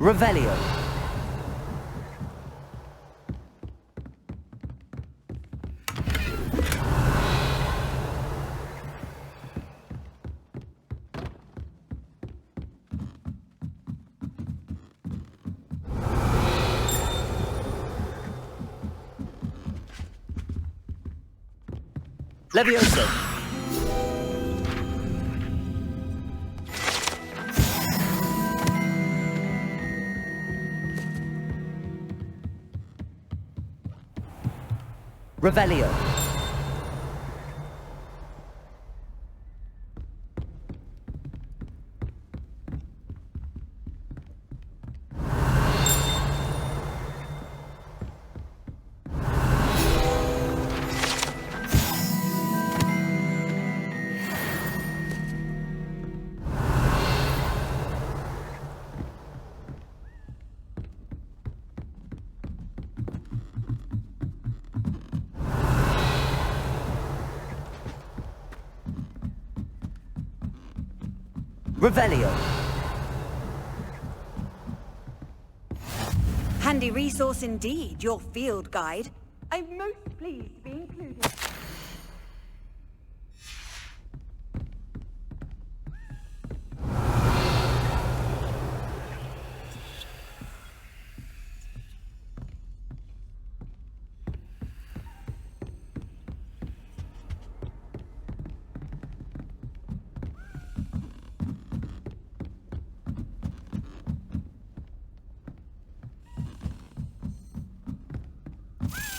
Revelio. Levioso. Revelio. Revelio. Handy resource indeed, your field guide. I'm most pleased to be included.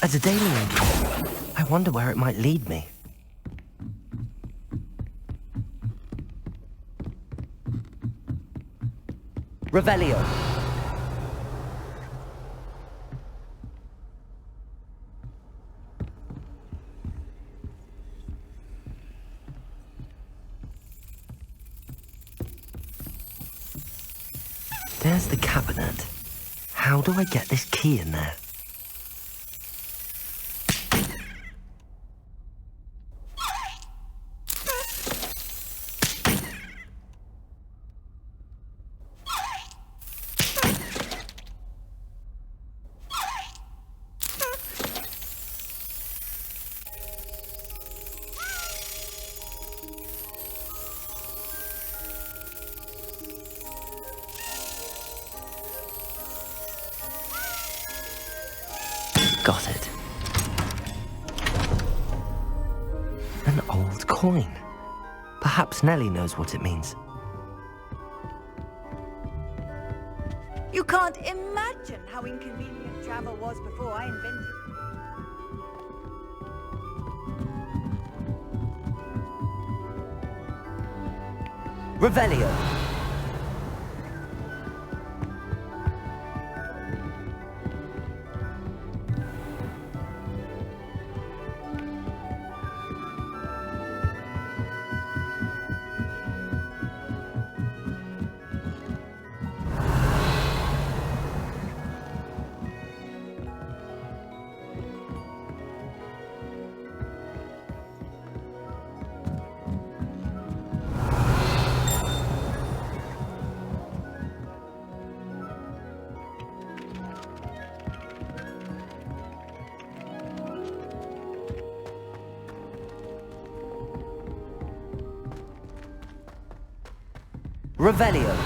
A Daedalian key. I wonder where it might lead me. Revelio. There's the cabinet. How do I get this key in there? Got it. An old coin. Perhaps Nellie knows what it means. You can't imagine how inconvenient travel was before I invented it. Revelio. Revelio.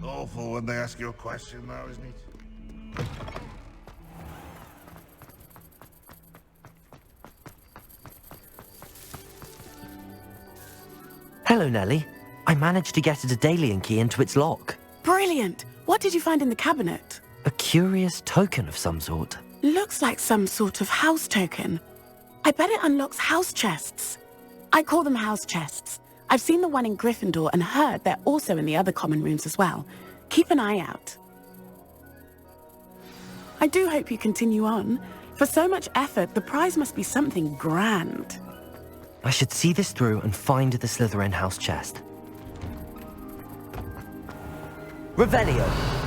Awful when they ask you a question now, isn't it? Hello, Nellie. I managed to get a Daedalian key into its lock. Brilliant! What did you find in the cabinet? A curious token of some sort. Looks like some sort of house token. I bet it unlocks house chests. I call them house chests. I've seen the one in Gryffindor and heard they're also in the other common rooms as well. Keep an eye out. I do hope you continue on. For so much effort, the prize must be something grand. I should see this through and find the Slytherin house chest. Revelio!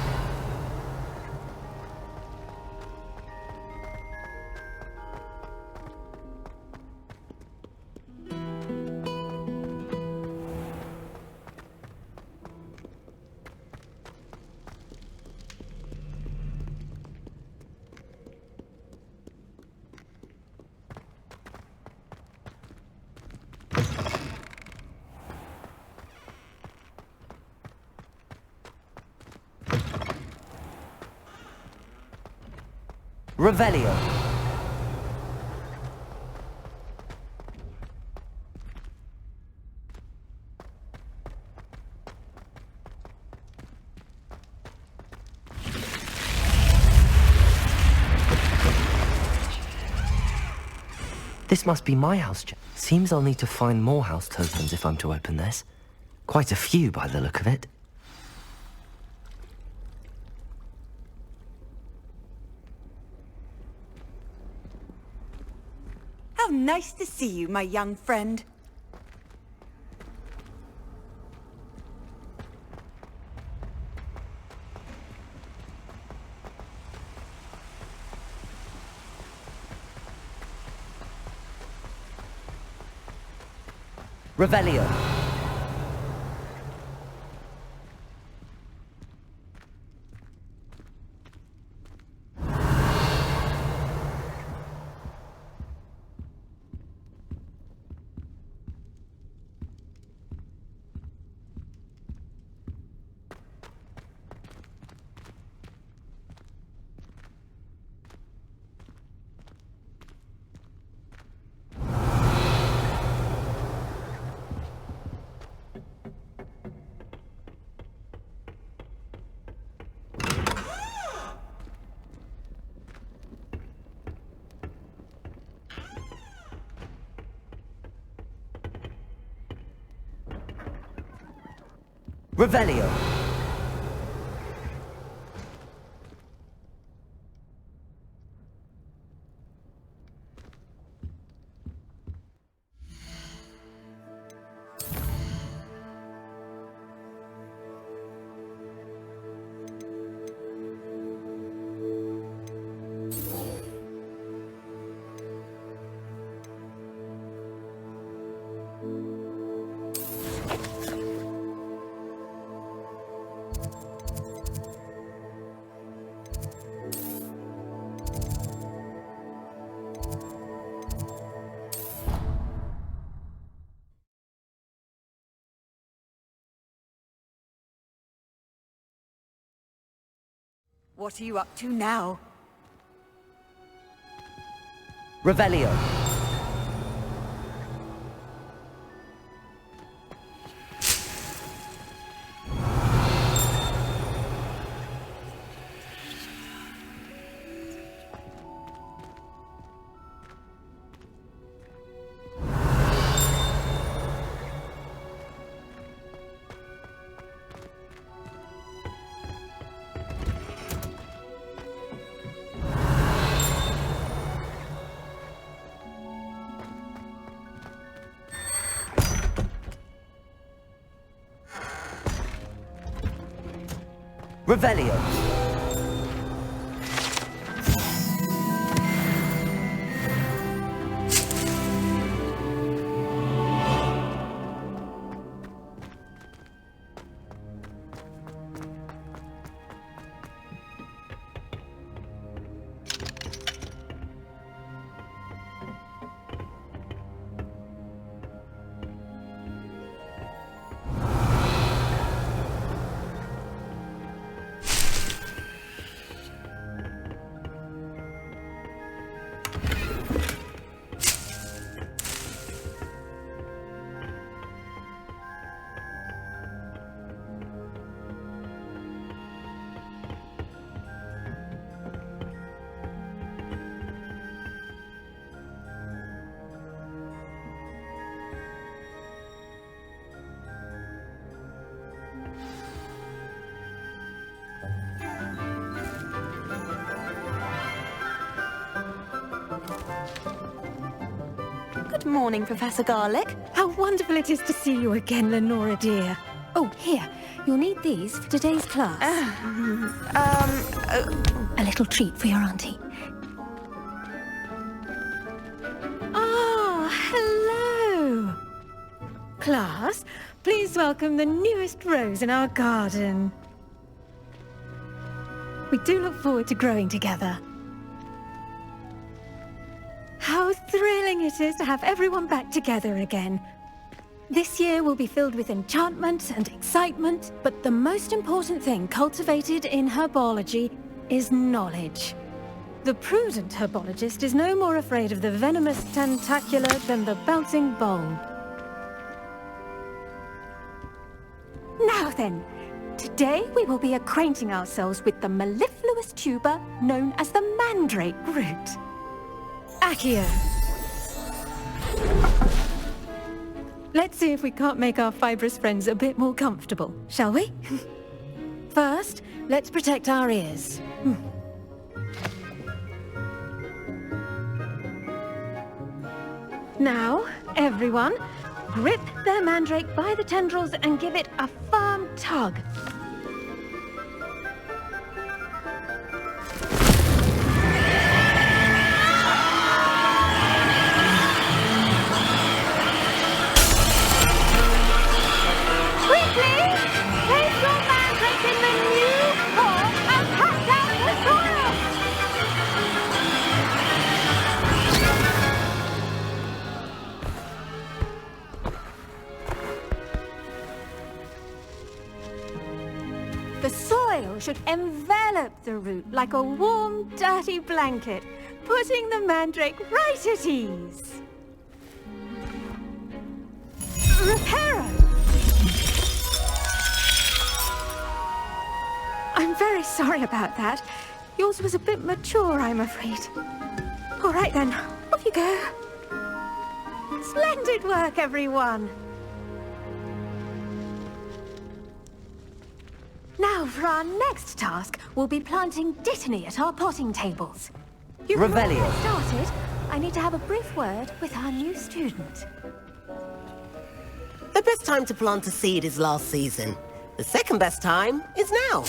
Revelio. This must be my house. Seems I'll need to find more house tokens if I'm to open this. Quite a few by the look of it. How nice to see you, my young friend. Revelio. Revelio. What are you up to now? Revelio. Revelio. Good morning, Professor Garlick. How wonderful it is to see you again, Lenora dear. Oh, here. You'll need these for today's class. A little treat for your auntie. Ah, hello. Class, please welcome the newest rose in our garden. We do look forward to growing together. How thrilling it is to have everyone back together again. This year will be filled with enchantment and excitement, but the most important thing cultivated in herbology is knowledge. The prudent herbologist is no more afraid of the venomous tentacula than the bouncing bulb. Now then, today we will be acquainting ourselves with the mellifluous tuber known as the mandrake root. Accio. Let's see if we can't make our fibrous friends a bit more comfortable, shall we? First, let's protect our ears. Now, everyone, grip their mandrake by the tendrils and give it a firm tug. The soil should envelop the root like a warm, dirty blanket, putting the mandrake right at ease. Reparo! I'm very sorry about that. Yours was a bit mature, I'm afraid. All right then, off you go. Splendid work, everyone! Now, for our next task, we'll be planting dittany at our potting tables. You can Revelio. get started. I need to have a brief word with our new student. The best time to plant a seed is last season. The second best time is now.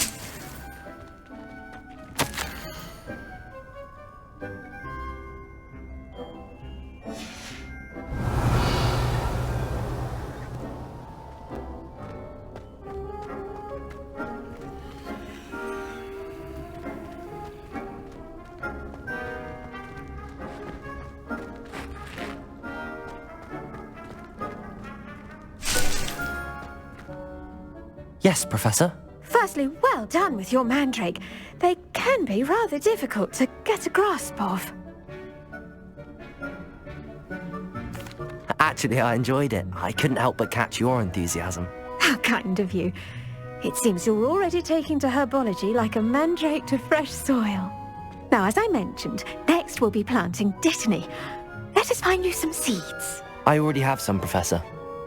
Yes, Professor. Firstly, well done with your mandrake. They can be rather difficult to get a grasp of. Actually, I enjoyed it. I couldn't help but catch your enthusiasm. How kind of you. It seems you're already taking to herbology like a mandrake to fresh soil. Now, as I mentioned, next we'll be planting dittany. Let us find you some seeds. I already have some, Professor.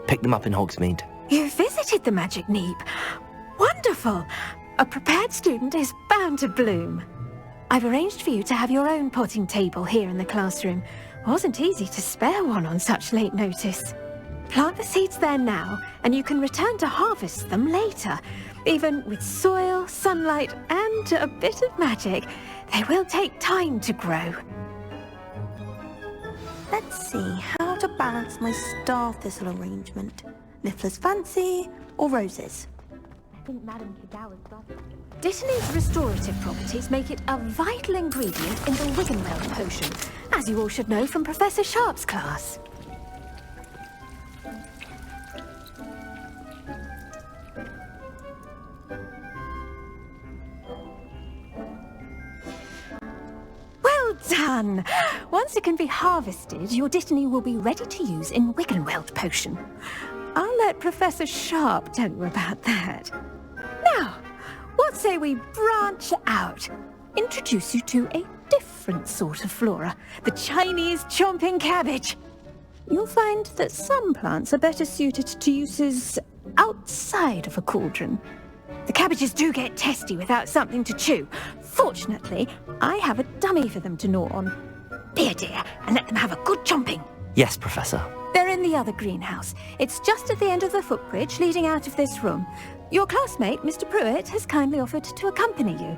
Picked them up in Hogsmeade. You visited the Magic Neep. Wonderful! A prepared student is bound to bloom. I've arranged for you to have your own potting table here in the classroom. Wasn't easy to spare one on such late notice. Plant the seeds there now, and you can return to harvest them later. Even with soil, sunlight, and a bit of magic, they will take time to grow. Let's see how to balance my star thistle arrangement. Niffler's fancy or roses? I think Madame Kigawa's brother. Dittany's restorative properties make it a vital ingredient in the Wiggenweld potion, as you all should know from Professor Sharp's class. Well done! Once it can be harvested, your dittany will be ready to use in Wiggenweld potion. I'll let Professor Sharp tell you about that. Now, what say we branch out? Introduce you to a different sort of flora, the Chinese chomping cabbage. You'll find that some plants are better suited to uses outside of a cauldron. The cabbages do get testy without something to chew. Fortunately, I have a dummy for them to gnaw on. Be a dear and let them have a good chomping. Yes, Professor. They're in the other greenhouse. It's just at the end of the footbridge leading out of this room. Your classmate, Mr. Pruitt, has kindly offered to accompany you.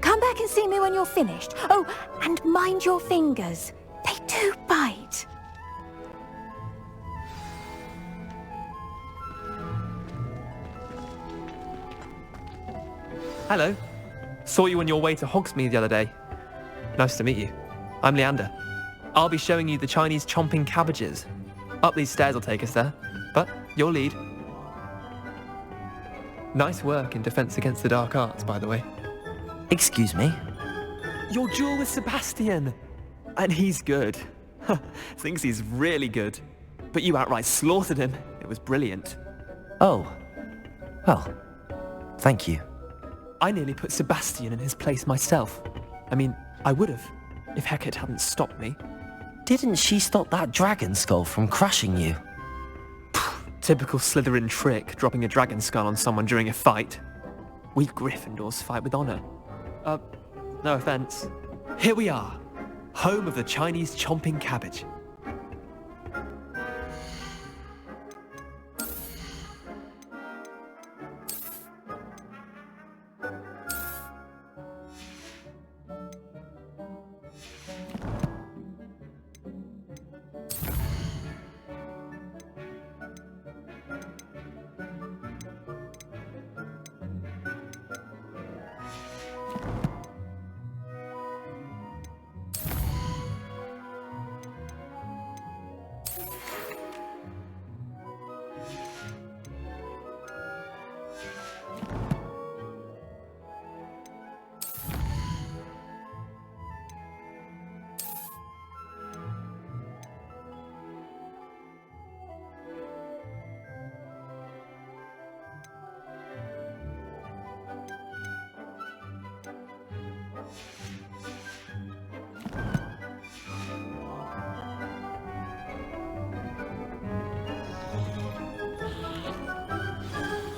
Come back and see me when you're finished. Oh, and mind your fingers. They do bite. Hello. Saw you on your way to Hogsmeade the other day. Nice to meet you. I'm Leander. I'll be showing you the Chinese chomping cabbages. Up these stairs will take us there, but you'll lead. Nice work in Defense Against the Dark Arts, by the way. Excuse me? Your duel with Sebastian! And he's good. Thinks he's really good. But you outright slaughtered him. It was brilliant. Oh. Well, thank you. I nearly put Sebastian in his place myself. I mean, I would have, if Hecate hadn't stopped me. Didn't she stop that dragon skull from crushing you? Typical Slytherin trick, dropping a dragon skull on someone during a fight. We Gryffindors fight with honor. No offense. Here we are, home of the Chinese chomping cabbage.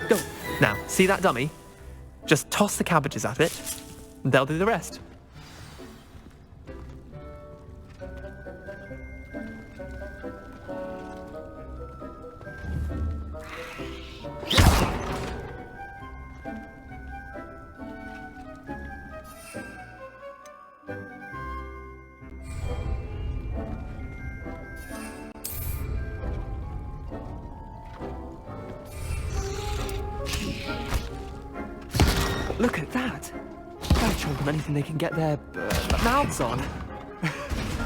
Go. Now, see that dummy? Just toss the cabbages at it, and they'll do the rest. Look at that! They're chomping anything they can get their mouths on.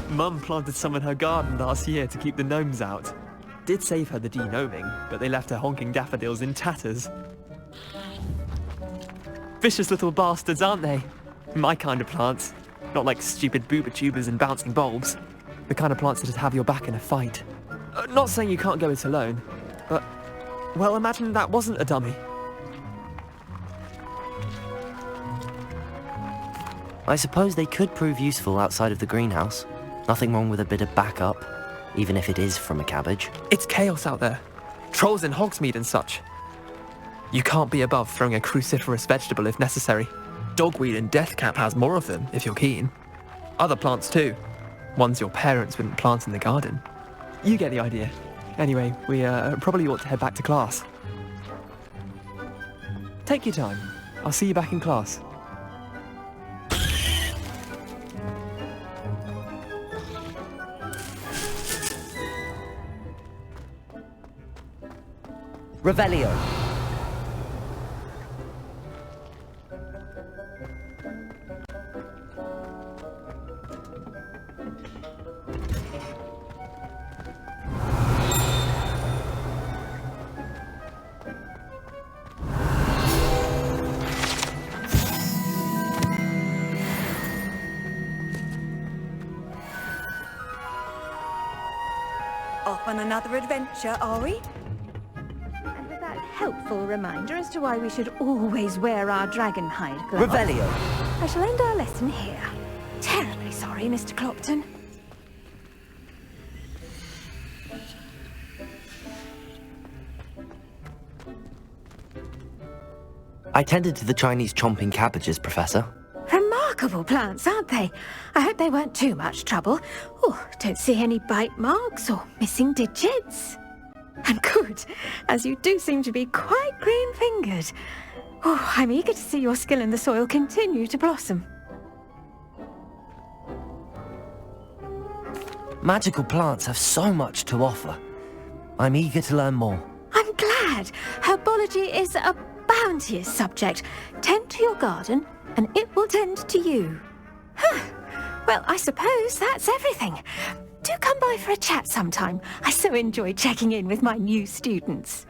Mum planted some in her garden last year to keep the gnomes out. Did save her the de-gnoming, but they left her honking daffodils in tatters. Vicious little bastards, aren't they? My kind of plants. Not like stupid booba tubers and bouncing bulbs. The kind of plants that'd have your back in a fight. Not saying you can't go it alone, but... well, imagine that wasn't a dummy. I suppose they could prove useful outside of the greenhouse. Nothing wrong with a bit of backup, even if it is from a cabbage. It's chaos out there. Trolls in Hogsmeade and such. You can't be above throwing a cruciferous vegetable if necessary. Dogweed and deathcap has more of them, if you're keen. Other plants too. Ones your parents wouldn't plant in the garden. You get the idea. Anyway, we probably ought to head back to class. Take your time. I'll see you back in class. Revelio. Off on another adventure, are we? And with that helpful reminder as to why we should always wear our dragon hide gloves, Revelio. I shall end our lesson here. Terribly sorry, Mr. Clopton. I tended to the Chinese chomping cabbages, Professor. Remarkable. remarkable plants, aren't they? I hope they weren't too much trouble. Oh, don't see any bite marks or missing digits. And good, as you do seem to be quite green-fingered. Oh, I'm eager to see your skill in the soil continue to blossom. Magical plants have so much to offer. I'm eager to learn more. I'm glad. Herbology is a bounteous subject. Tend to your garden, and it will tend to you. Well, I suppose that's everything. Do come by for a chat sometime. I so enjoy checking in with my new students.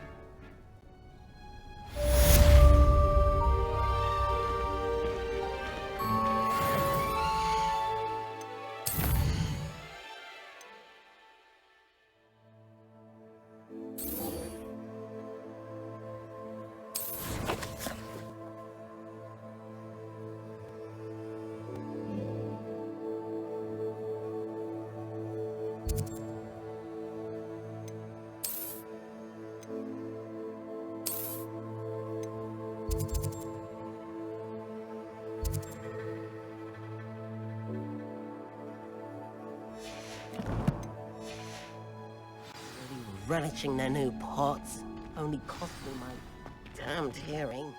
Relishing their new pots only cost me my damned hearing.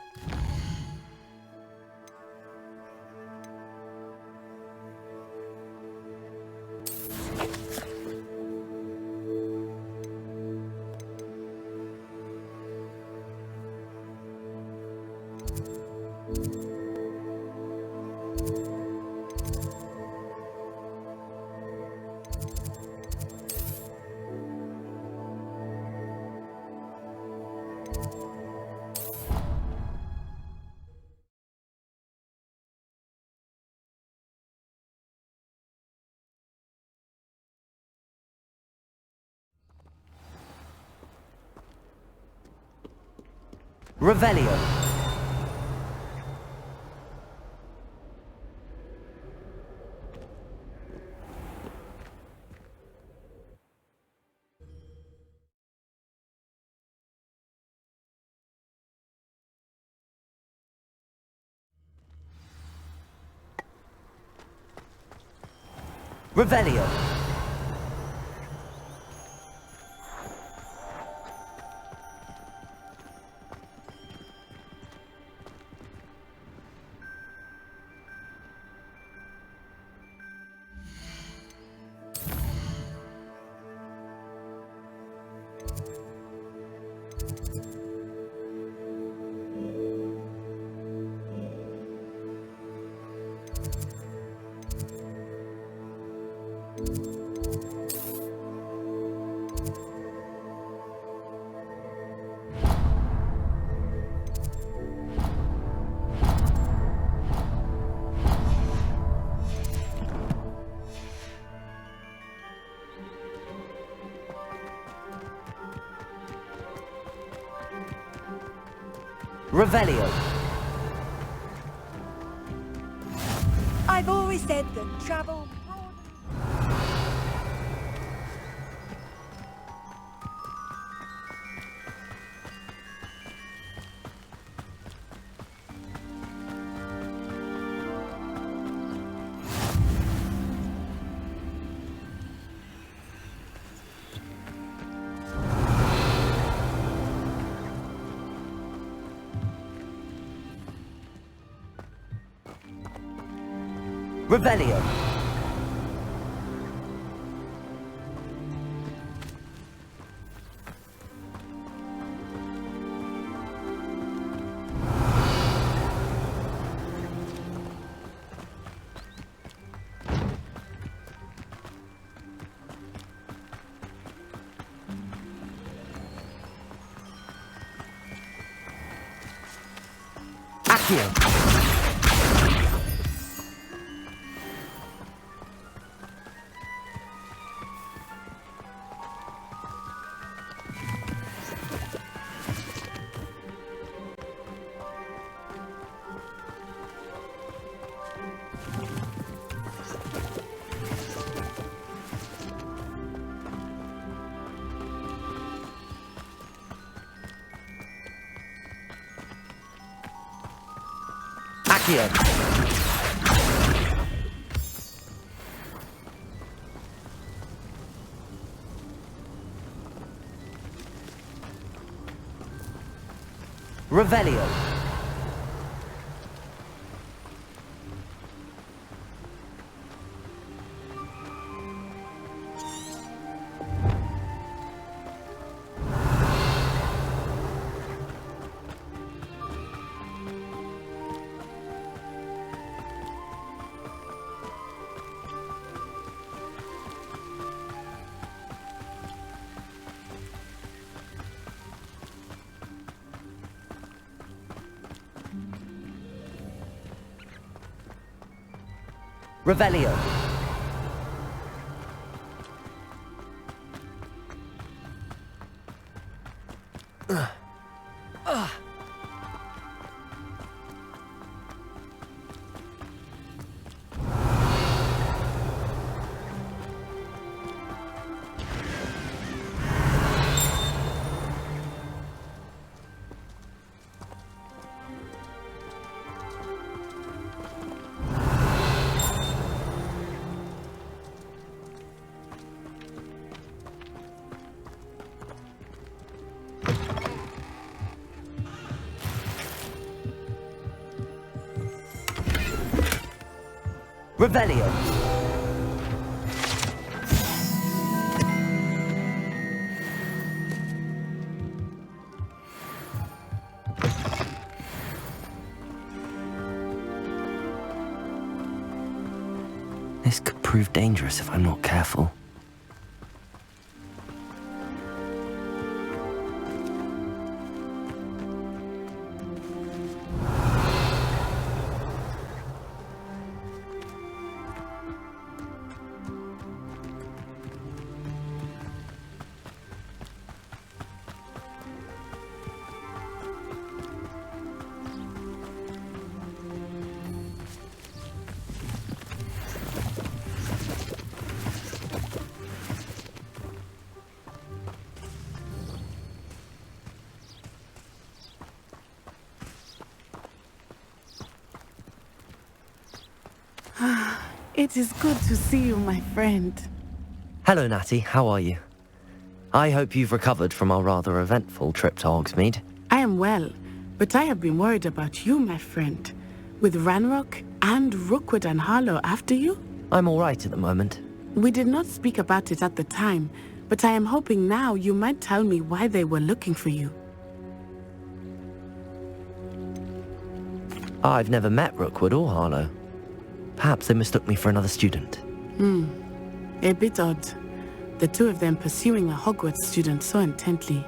Revelio. Revelio. Revelio. I've always said that travel... Revelio. Accio. Accio. Revelio. Revelio. Revelio. This could prove dangerous if I'm not careful. It is good to see you, my friend. Hello, Natty. How are you? I hope you've recovered from our rather eventful trip to Hogsmeade. I am well, but I have been worried about you, my friend. With Ranrock and Rookwood and Harlow after you? I'm all right at the moment. We did not speak about it at the time, but I am hoping now you might tell me why they were looking for you. I've never met Rookwood or Harlow. Perhaps they mistook me for another student. A bit odd. The two of them pursuing a Hogwarts student so intently.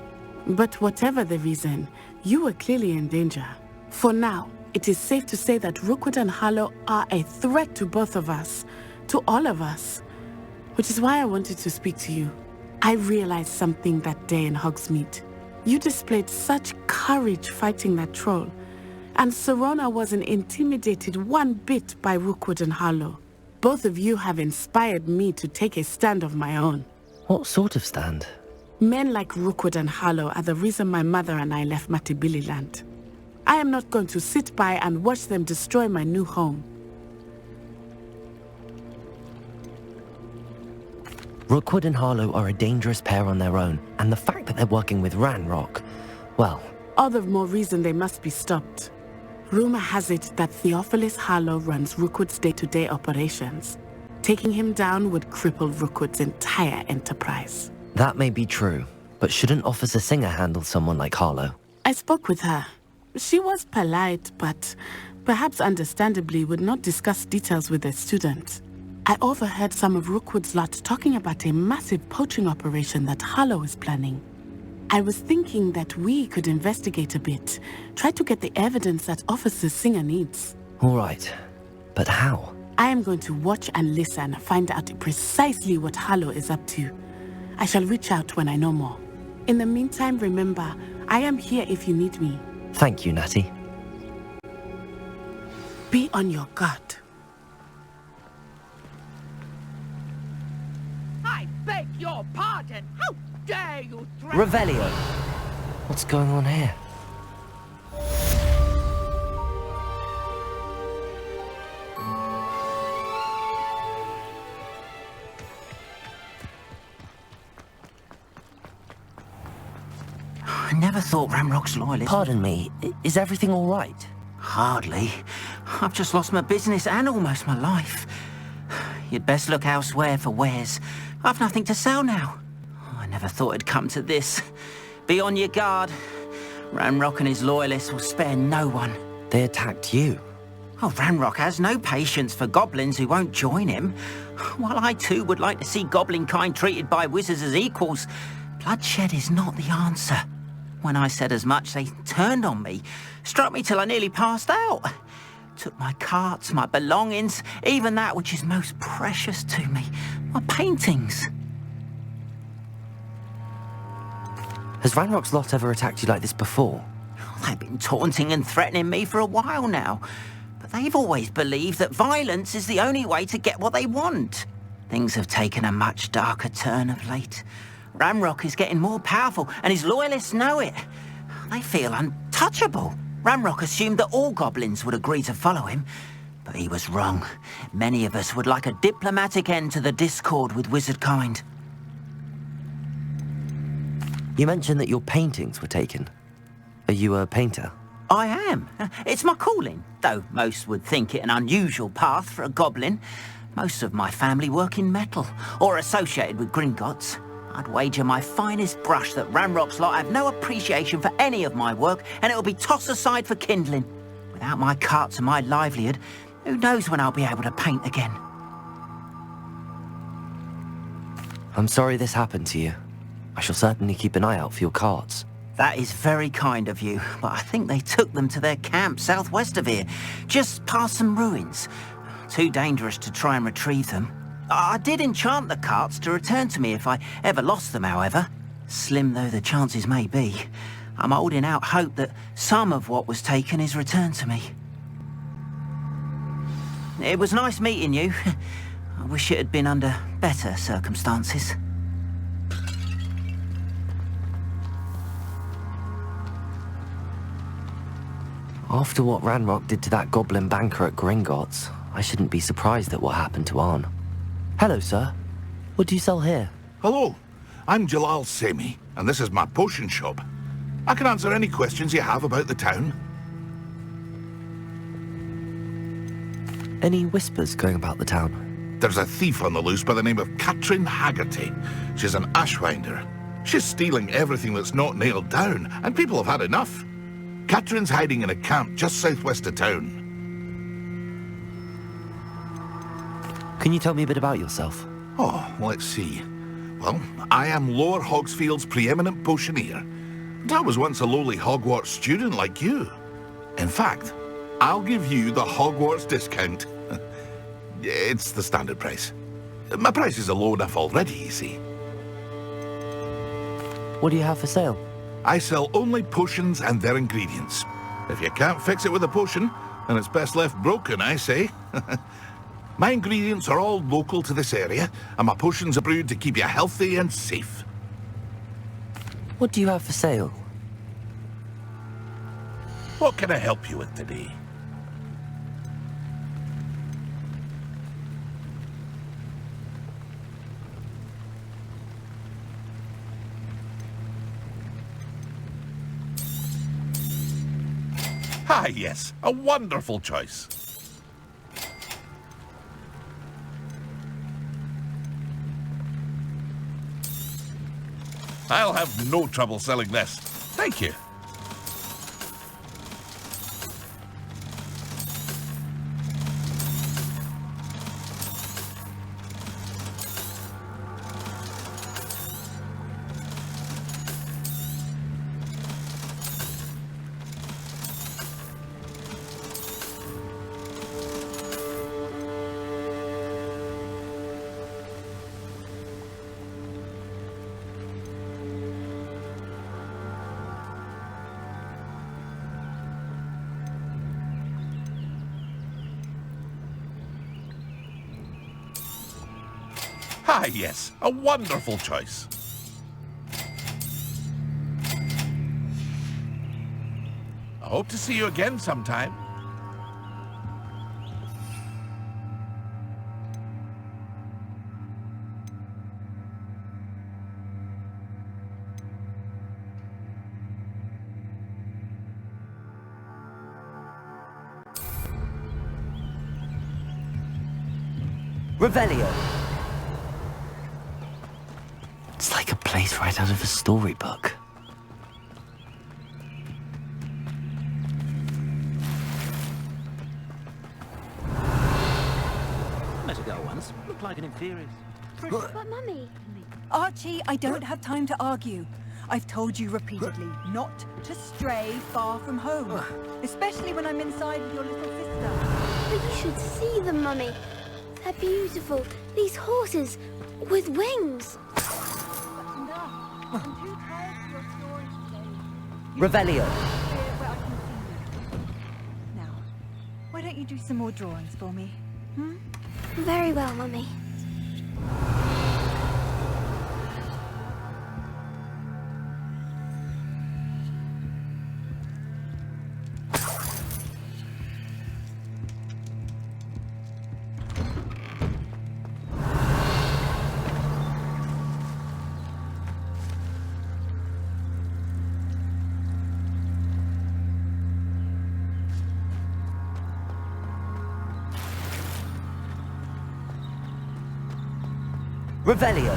But whatever the reason, you were clearly in danger. For now, it is safe to say that Rookwood and Harlow are a threat to both of us, to all of us. Which is why I wanted to speak to you. I realized something that day in Hogsmeade. You displayed such courage fighting that troll. And Serona wasn't intimidated one bit by Rookwood and Harlow. Both of you have inspired me to take a stand of my own. What sort of stand? Men like Rookwood and Harlow are the reason my mother and I left Matibili land. I am not going to sit by and watch them destroy my new home. Rookwood and Harlow are a dangerous pair on their own, and the fact that they're working with Ranrock, well... All the more reason they must be stopped. Rumor has it that Theophilus Harlow runs Rookwood's day-to-day operations. Taking him down would cripple Rookwood's entire enterprise. That may be true, but shouldn't Officer Singer handle someone like Harlow? I spoke with her. She was polite, but perhaps understandably would not discuss details with a student. I overheard some of Rookwood's lot talking about a massive poaching operation that Harlow is planning. I was thinking that we could investigate a bit, try to get the evidence that Officer Singer needs. All right, but how? I am going to watch and listen, find out precisely what Harlow is up to. I shall reach out when I know more. In the meantime, remember, I am here if you need me. Thank you, Natty. Be on your guard. I beg your pardon. How dare you threaten... Revelio! What's going on here? I never thought Ramrock's loyalists... Pardon me, is everything all right? Hardly. I've just lost my business and almost my life. You'd best look elsewhere for wares. I've nothing to sell now. I never thought it'd come to this. Be on your guard. Ramrock and his loyalists will spare no one. They attacked you? Oh, Ramrock has no patience for goblins who won't join him. While I too would like to see goblin kind treated by wizards as equals, bloodshed is not the answer. When I said as much, they turned on me, struck me till I nearly passed out. Took my carts, my belongings, even that which is most precious to me, my paintings. Has Ranrock's lot ever attacked you like this before? They've been taunting and threatening me for a while now, but they've always believed that violence is the only way to get what they want. Things have taken a much darker turn of late. Ramrock is getting more powerful, and his loyalists know it. They feel untouchable. Ramrock assumed that all goblins would agree to follow him, but he was wrong. Many of us would like a diplomatic end to the discord with wizard kind. You mentioned that your paintings were taken. Are you a painter? I am. It's my calling, though most would think it an unusual path for a goblin. Most of my family work in metal, or associated with Gringotts. I'd wager my finest brush that Ramrock's lot have no appreciation for any of my work, and it'll be tossed aside for kindling. Without my carts and my livelihood, who knows when I'll be able to paint again. I'm sorry this happened to you. I shall certainly keep an eye out for your carts. That is very kind of you, but I think they took them to their camp southwest of here, just past some ruins. Too dangerous to try and retrieve them. I did enchant the carts to return to me if I ever lost them, however. Slim though the chances may be, I'm holding out hope that some of what was taken is returned to me. It was nice meeting you. I wish it had been under better circumstances. After what Ranrock did to that goblin banker at Gringotts, I shouldn't be surprised at what happened to Arn. Hello, sir. What do you sell here? Hello, I'm Jalal Semi, and this is my potion shop. I can answer any questions you have about the town. Any whispers going about the town? There's a thief on the loose by the name of Katrin Haggerty. She's an ashwinder. She's stealing everything that's not nailed down, and people have had enough. Katrin's hiding in a camp just southwest of town. Can you tell me a bit about yourself? Oh, let's see. Well, I am Lower Hogsfield's preeminent potioneer. And I was once a lowly Hogwarts student like you. In fact, I'll give you the Hogwarts discount. It's the standard price. My prices are low enough already, you see. What do you have for sale? I sell only potions and their ingredients. If you can't fix it with a potion, then it's best left broken, I say. My ingredients are all local to this area, and my potions are brewed to keep you healthy and safe. What do you have for sale? What can I help you with today? Ah, yes, a wonderful choice. I'll have no trouble selling this. Thank you. Ah, yes, a wonderful choice. I hope to see you again sometime. Revelio. It's like a place right out of a storybook. Met a girl once. Looked like an inferior. But Mummy... Archie, I don't have time to argue. I've told you repeatedly not to stray far from home. Especially when I'm inside with your little sister. But you should see them, Mummy. They're beautiful. These horses with wings. Enough. I'm too tired for your stories today. Revelio. Where I can see you. Now, why don't you do some more drawings for me? Hmm? Very well, Mummy. Revelio.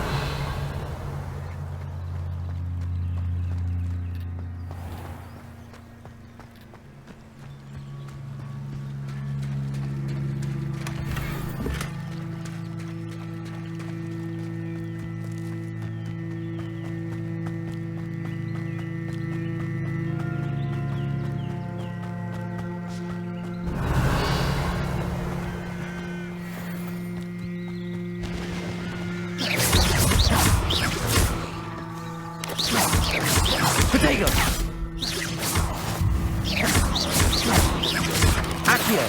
Potato. Accio.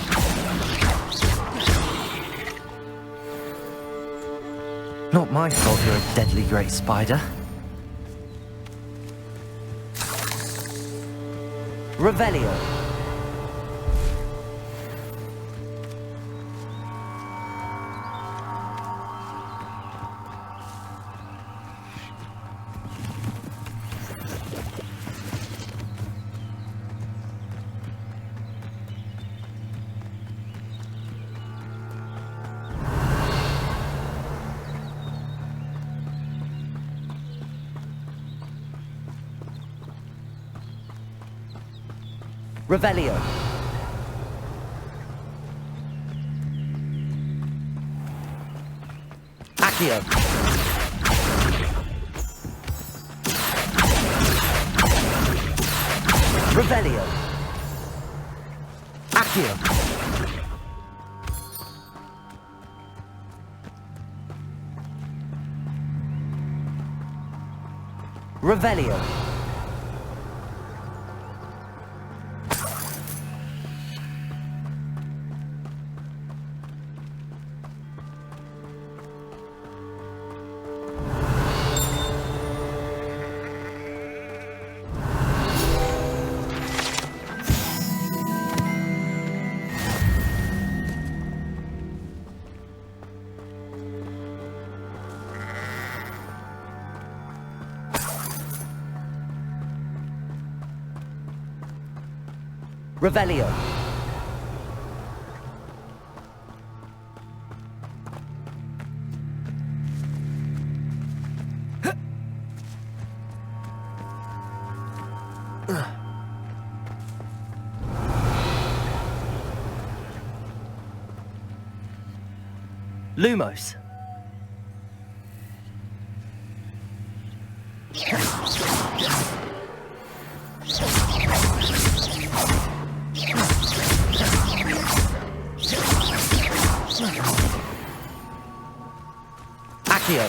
Not my fault you're a deadly great spider. Revelio. Revelio. Accio. Revelio. Accio. Revelio. Revelio. Lumos. Accio.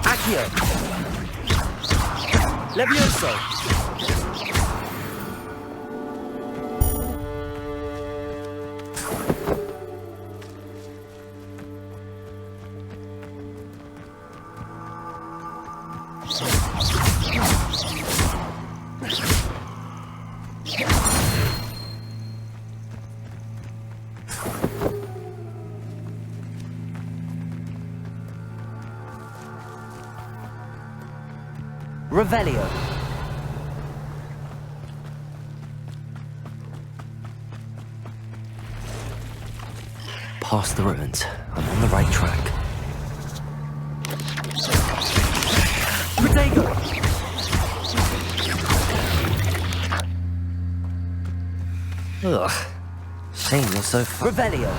Accio. Levioso. Revelio. Past the ruins. I'm on the right track. Protego. Ugh. Shame you're so far. Revelio.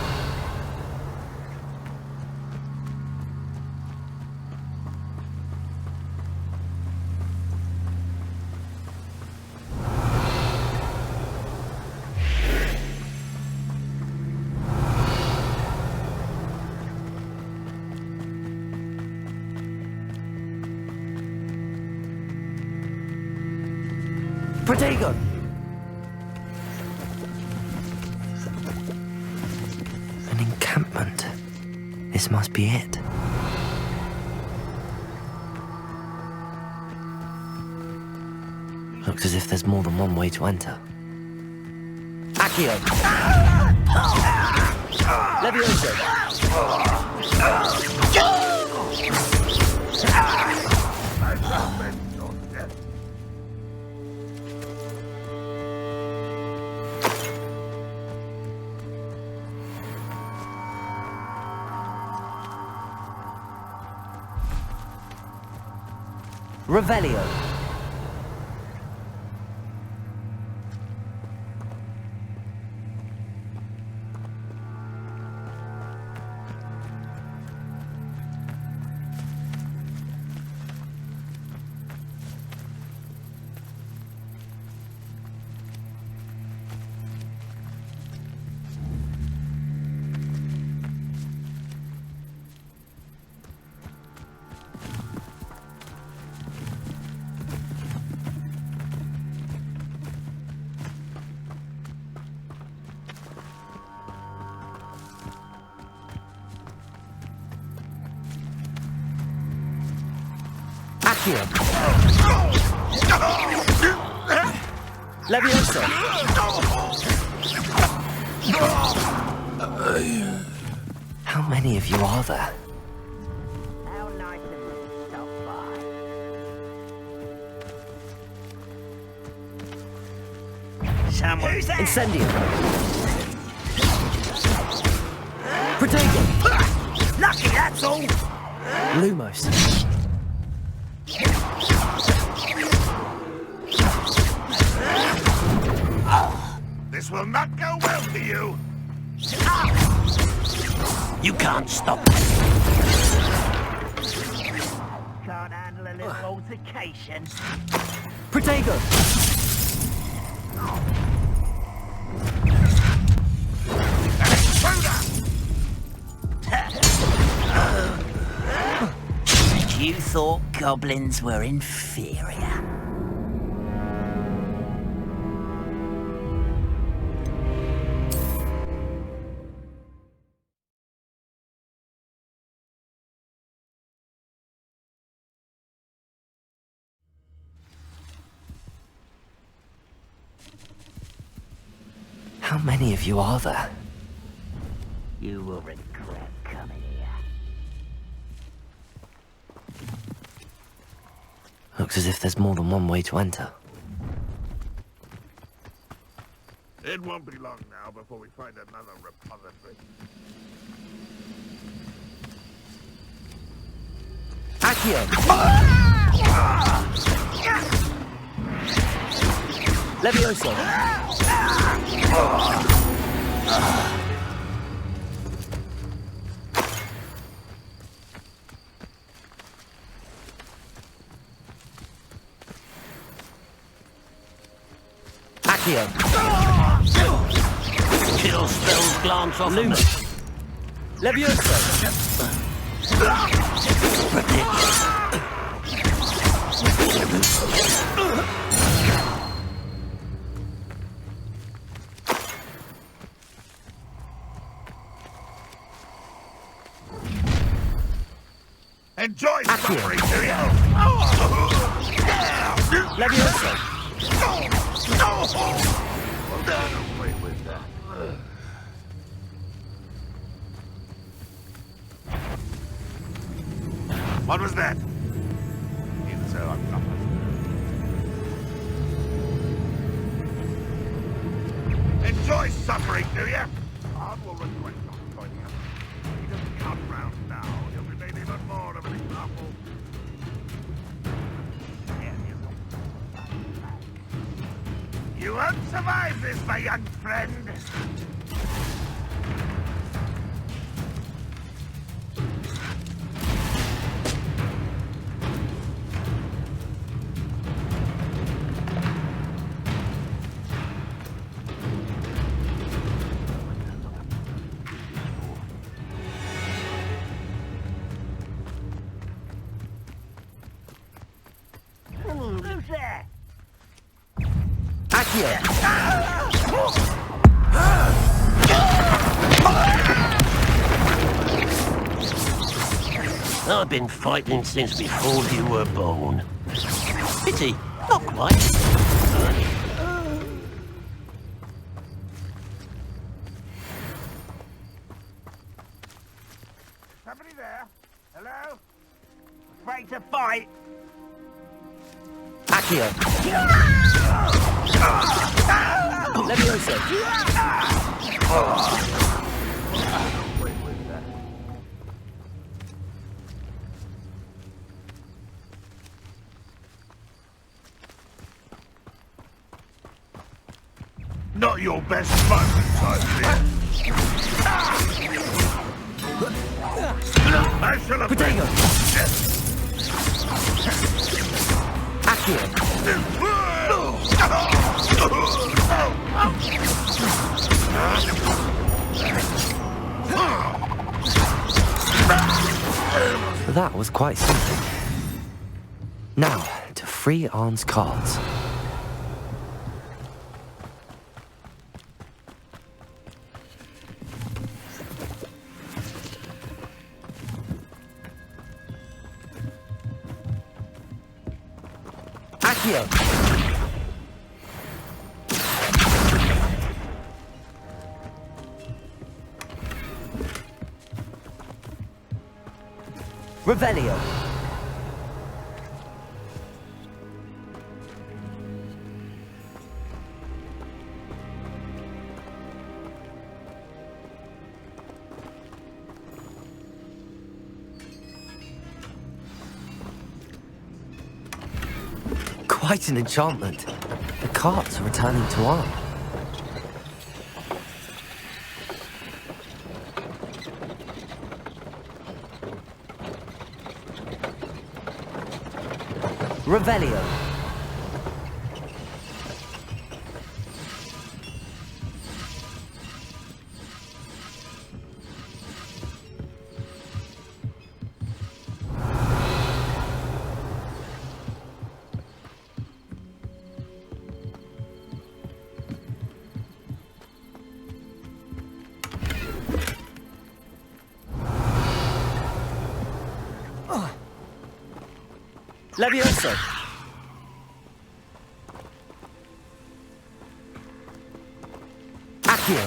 Protego. An encampment. This must be it. Looks as if there's more than one way to enter. Accio. Levioso. Revelio. Accio. Levioso. How many of you are there? How nice of you to stop by. Someone. Who's that? Incendio. Protego. Lucky, that's all. Lumos. This will not go well for you. You can't stop. Can't handle a little altercation. Protego. You thought goblins were inferior. How many of you are there? You will regret coming here. Looks as if there's more than one way to enter. It won't be long now before we find another repository. Accio. Levioso. Accio. Kill spells glance off Lumen. Levioso. Enjoy suffering, do you? Levioso. What was that? Even so, I'm not. boy's suffering, do you? I will request not joining us. He doesn't come round now. He'll be made even more of an example. You won't survive this, my young friend. Who's there? I've been fighting since before you were born. Pity, not quite. Somebody there? Hello? Afraid to fight? Leviosa! Not your best moment, I fear. I shall have Potato! That was quite something. Now, to free Arn's cards. Revelio. Quite an enchantment. The carts are returning to Arn. Revelio. Leviosa. Accio.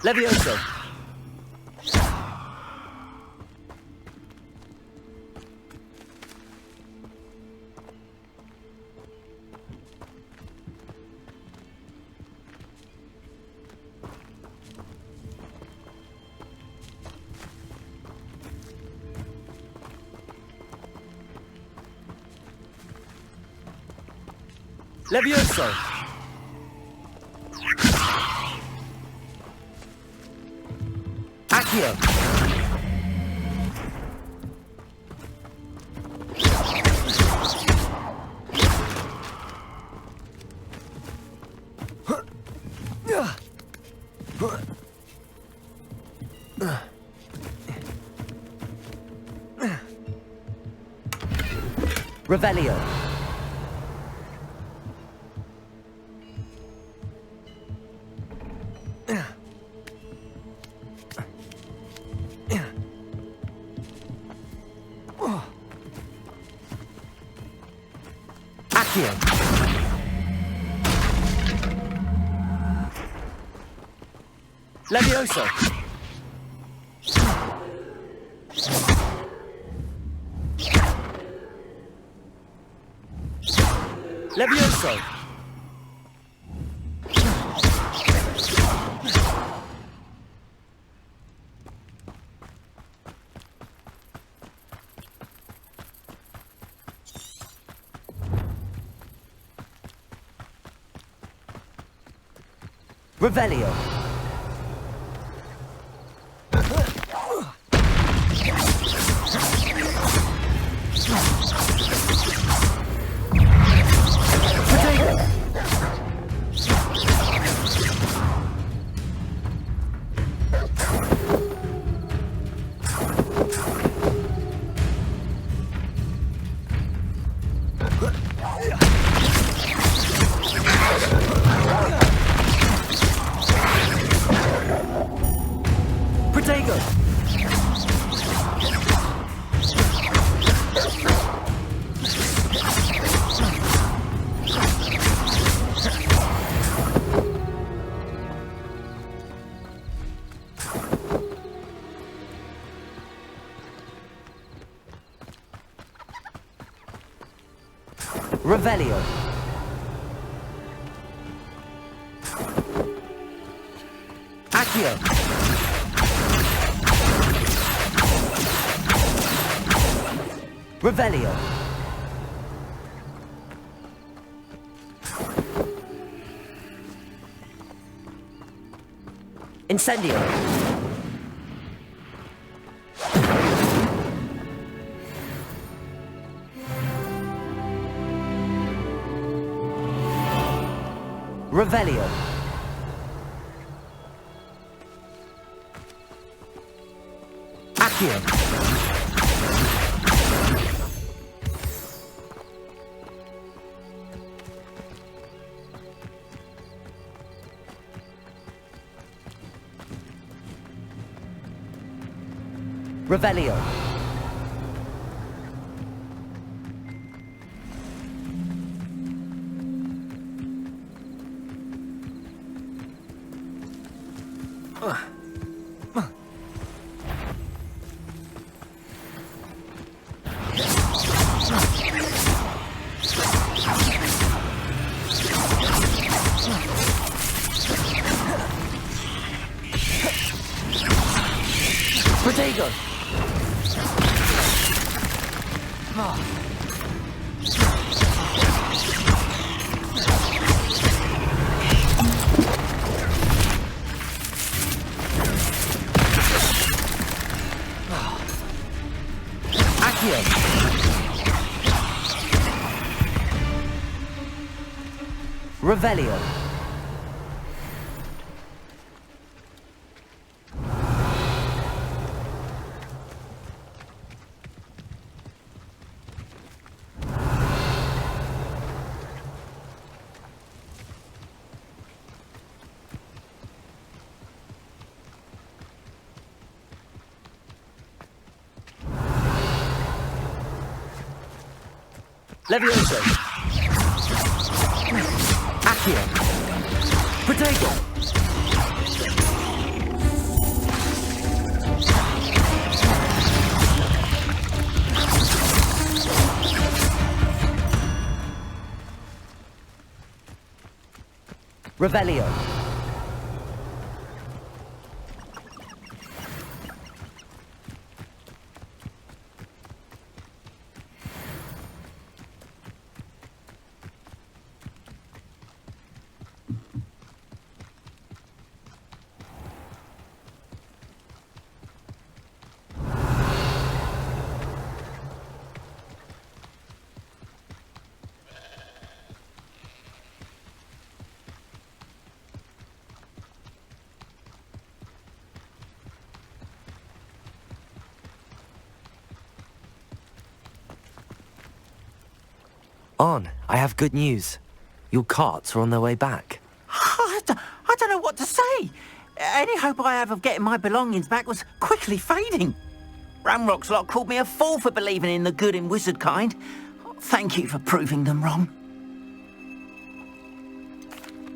Leviosa. Levioso! Accio! Revelio! Levioso! Levioso! Revelio! Revelio. Accio. Revelio. Incendio. Revelio. Accio. Revelio. Protego. Accio. Revelio. Levioso. Accio. Protego. Revelio. On, I have good news. Your carts are on their way back. I don't know what to say. Any hope I have of getting my belongings back was quickly fading. Ramrock's lot called me a fool for believing in the good in wizard kind. Thank you for proving them wrong.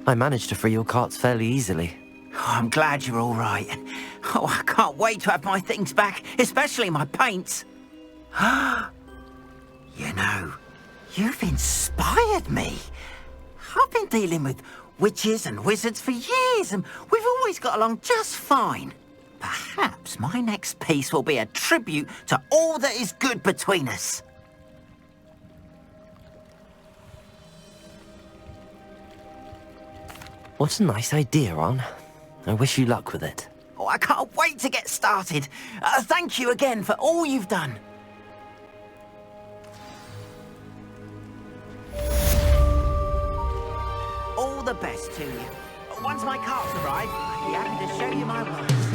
I managed to free your carts fairly easily. Oh, I'm glad you're all right. Oh, I can't wait to have my things back, especially my paints. You know, You've inspired me. I've been dealing with witches and wizards for years, and we've always got along just fine. Perhaps my next piece will be a tribute to all that is good between us. What a nice idea, Ron. I wish you luck with it. Oh, I can't wait to get started. Thank you again for all you've done. All the best to you. Once my carts arrive, I'll be happy to show you my work.